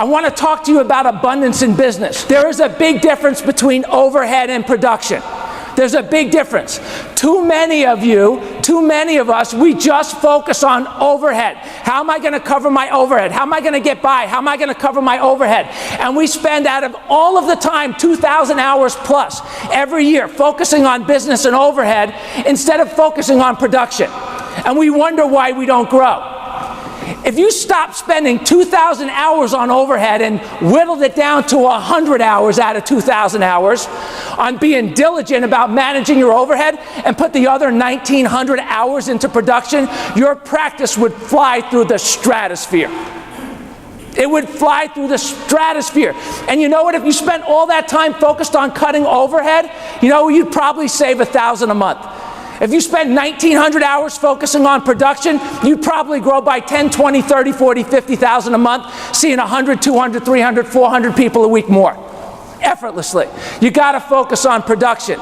I want to talk to you about abundance in business. There is a big difference between overhead and production. There's a big difference. Too many of us, we just focus on overhead. How am I going to cover my overhead? How am I going to get by? How am I going to cover my overhead? And we spend out of all of the time, 2,000 hours plus every year focusing on business and overhead instead of focusing on production. And we wonder why we don't grow. If you stop spending 2,000 hours on overhead and whittled it down to 100 hours out of 2,000 hours on being diligent about managing your overhead and put the other 1,900 hours into production, your practice would fly through the stratosphere. It would fly through the stratosphere. And you know what? If you spent all that time focused on cutting overhead, you know, you'd probably save $1,000 a month. If you spend 1,900 hours focusing on production, you'd probably grow by 10, 20, 30, 40, 50,000 a month, seeing 100, 200, 300, 400 people a week more, effortlessly. You got to focus on production.